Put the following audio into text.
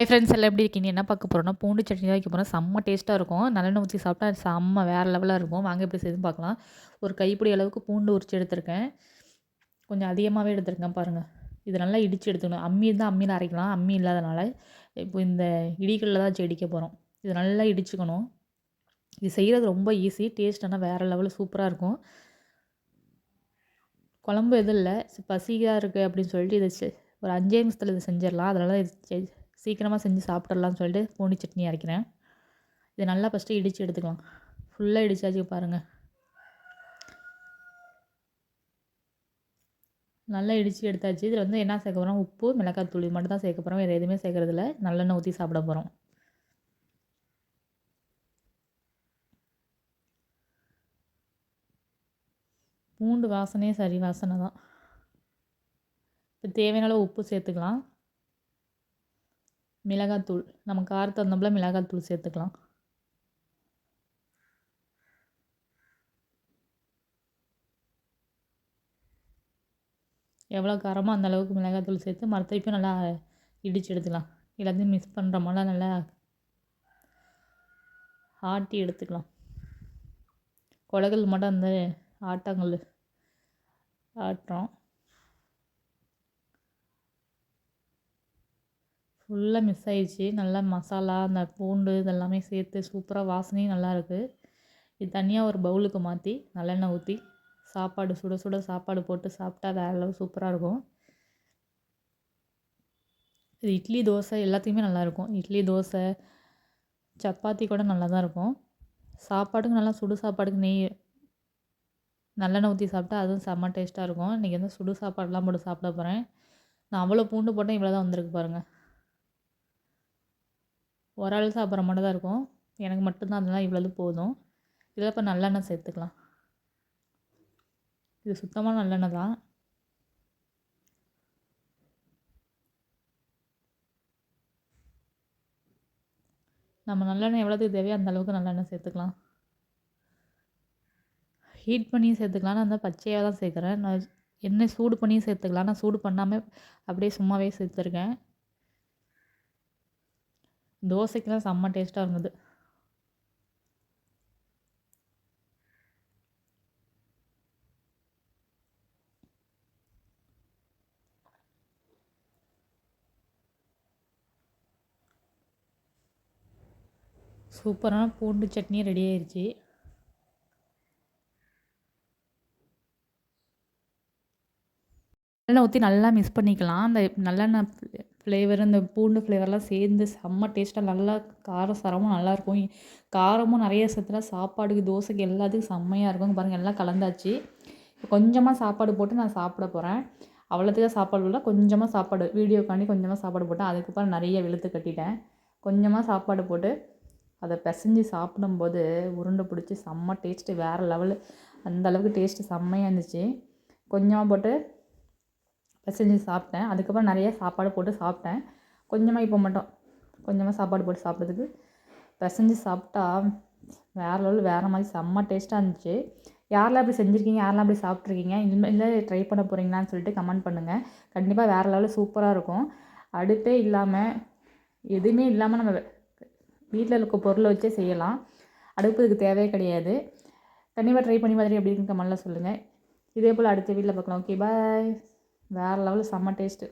Friends எல்லாம் எப்படி இருக்கீங்க? என்ன பார்க்க போறோம்னா, பூண்டு சட்னி தான் வைக்க போறோம். செம்ம டேஸ்ட்டா இருக்கும். நல்லெண்ணெய் ஊத்தி சாப்பிட்டா செம்ம வேற லெவலா இருக்கும். வாங்க எப்படி செய்யுதுன்னு பார்க்கலாம். ஒரு கைப்பிடி அளவுக்கு பூண்டு உரிச்சு எடுத்திருக்கேன். கொஞ்சம் அதிகமாவே எடுத்திருக்கேன் பாருங்க. இது நல்லா இடிச்சு எடுத்துக்கணும். அம்மி இருந்தா அம்மியில அரைக்கலாம். அம்மி இல்லாதனால, இப்போ இந்த இடிகல்ல தான் வச்சு இடிக்க போறோம். இது நல்லா இடிச்சுக்கணும். இது செய்றது ரொம்ப ஈஸி. டேஸ்ட் ஆனா வேற லெவல்ல சூப்பரா இருக்கும். குழம்பு எதுவும் இல்ல. பசியா இருக்கு அப்படின்னு சொல்லிட்டு இத ஒரு 5 நிமிஷத்துல இத செஞ்சிடலாம். அதனால இது சீக்கிரமா செஞ்சு சாப்பிட்றலாம்னு சொல்லிட்டு பூண்டு சட்னி அரைக்கிறேன். இத நல்லா ஃபஸ்ட்டு இடிச்சு எடுத்துக்கலாம். ஃபுல்லா இடிச்சாச்சு பாருங்க. நல்லா இடிச்சு எடுத்தாச்சு. இதில வந்து என்ன சேர்க்க போறோம், உப்பு, மிளகாய் தூள் இது மட்டும் தான் சேர்க்க போறோம். வேறு எதுவுமே சேர்க்கறதில்ல. நல்லெண்ணெய் ஊத்தி சாப்பிட போறோம். பூண்டு வாசனையே சரி வாசனை தான். இப்போ தேவையான அளவு உப்பு சேர்த்துக்கலாம். மிளகாத்தூள் நம்ம காரத்துக்கு தகுந்தாப்புல மிளகாத்தூள் சேர்த்துக்கலாம். எவ்வளோ காரமோ அந்த அளவுக்கு மிளகாத்தூள் சேர்த்து திருப்பியும் நல்லா இடிச்சு எடுத்துக்கலாம். எல்லாத்தையும் மிக்ஸ் பண்ணுற போல நல்லா ஆட்டி எடுத்துக்கலாம். கொடகல் மட்டும் அந்த ஆட்டாங்கல் ஆட்டுறோம். ஃபுல்லாக மிக்ஸ் ஆயிடுச்சு. நல்லா மசாலா, அந்த பூண்டு இதெல்லாமே சேர்த்து சூப்பராக வாசனையும் நல்லாயிருக்கு. இது தனியாக ஒரு பவுலுக்கு மாற்றி நல்லெண்ணெய் ஊற்றி சாப்பாடு சுட சுட சாப்பாடு போட்டு சாப்பிட்டா வேற அளவு சூப்பராக இருக்கும். இது இட்லி, தோசை எல்லாத்துக்குமே நல்லாயிருக்கும். இட்லி, தோசை, சப்பாத்தி கூட நல்லா தான் இருக்கும். சாப்பாட்டுக்கு நல்லா சுடு சாப்பாடுக்கு நல்லெண்ணெய் ஊற்றி சாப்பிட்டா அதுவும் செம்ம டேஸ்ட்டாக இருக்கும். இன்றைக்கி வந்து சுடு சாப்பாடுலாம் போட்டு சாப்பிட போகிறேன். நான் அவ்வளோ பூண்டு போட்டேன், இவ்வளோ தான் வந்திருக்கு பாருங்கள். ஒரு ஆள் சாப்பிட்ற மட்டும் தான் இருக்கும். எனக்கு மட்டும்தான் அதெல்லாம் இவ்வளவு போதும். இதில் இப்போ நல்லெண்ணெய் சேர்த்துக்கலாம். இது சுத்தமான நல்லெண்ணெய் தான். நம்ம நல்லெண்ணெய் எவ்வளோத்துக்கு தேவையோ அந்த அளவுக்கு நல்லெண்ணெய் சேர்த்துக்கலாம். ஹீட் பண்ணியும் சேர்த்துக்கலாம். நான் வந்து பச்சையாக தான் சேர்க்குறேன். நான் எண்ணெய் சூடு பண்ணியும் சேர்த்துக்கலாம். நான் சூடு பண்ணாமல் அப்படியே சும்மாவே சேர்த்துருக்கேன். தோசைக்கெலாம் செம்ம டேஸ்ட்டாக இருந்தது. சூப்பரான பூண்டு சட்னி ரெடி ஆயிடுச்சு. நல்லெண்ணெய் ஊற்றி நல்லா மிக்ஸ் பண்ணிக்கலாம். அந்த நல்லெண்ணெய் ஃப்ளேவர், இந்த பூண்டு ஃப்ளேவர்லாம் சேர்ந்து செம்ம டேஸ்ட்டாக நல்லா காரசாரமும் நல்லாயிருக்கும். காரமும் நிறைய சேர்த்துனா சாப்பாடுக்கு, தோசைக்கு எல்லாத்துக்கும் செம்மையாக இருக்கும். பாருங்கள் எல்லாம் கலந்தாச்சு. கொஞ்சமாக சாப்பாடு போட்டு நான் சாப்பிட போகிறேன். அவ்வளோத்துக்கு சாப்பாடு இல்லை, கொஞ்சமாக சாப்பாடு வீடியோக்காண்டி கொஞ்சமாக சாப்பாடு போட்டேன். அதுக்கப்புறம் நிறைய வெளுத்து கட்டிட்டேன். கொஞ்சமாக சாப்பாடு போட்டு அதை பிசைஞ்சு சாப்பிடும்போது உருண்டை பிடிச்சி செம்ம டேஸ்ட்டு வேறு லெவலு. அந்தளவுக்கு டேஸ்ட்டு செம்மையாக இருந்துச்சு. கொஞ்சமாக போட்டு பிசைஞ்சு சாப்பிட்டேன். அதுக்கப்புறம் நிறைய சாப்பாடு போட்டு சாப்பிட்டேன். கொஞ்சமாக இப்போ மட்டும் கொஞ்சமாக சாப்பாடு போட்டு சாப்பிட்றதுக்கு பிசைஞ்சு சாப்பிட்டா வேறு லெவல், வேறு மாதிரி செம்ம டேஸ்ட்டாக இருந்துச்சு. யாரெல்லாம் அப்படி செஞ்சுருக்கீங்க, யாரெல்லாம் அப்படி சாப்பிட்ருக்கீங்க, இல்லை ட்ரை பண்ண போகிறீங்களான்னு சொல்லிட்டு கமெண்ட் பண்ணுங்கள். கண்டிப்பாக வேறு லெவலில் சூப்பராக இருக்கும். அடுப்பே இல்லாமல், எதுவுமே இல்லாமல் நம்ம வீட்டில் இருக்க பொருளை வச்சே செய்யலாம். அடுப்பு இதுக்கு தேவையே கிடையாது. கண்டிப்பாக ட்ரை பண்ணி பார்த்துட்டு எப்படி இருக்குன்னு கமெண்ட்டில் சொல்லுங்கள். இதே போல் அடுத்த வீட்டில் பார்க்கலாம். ஓகே, பாய். வேறு லெவலில் செம்ம டேஸ்ட்டு.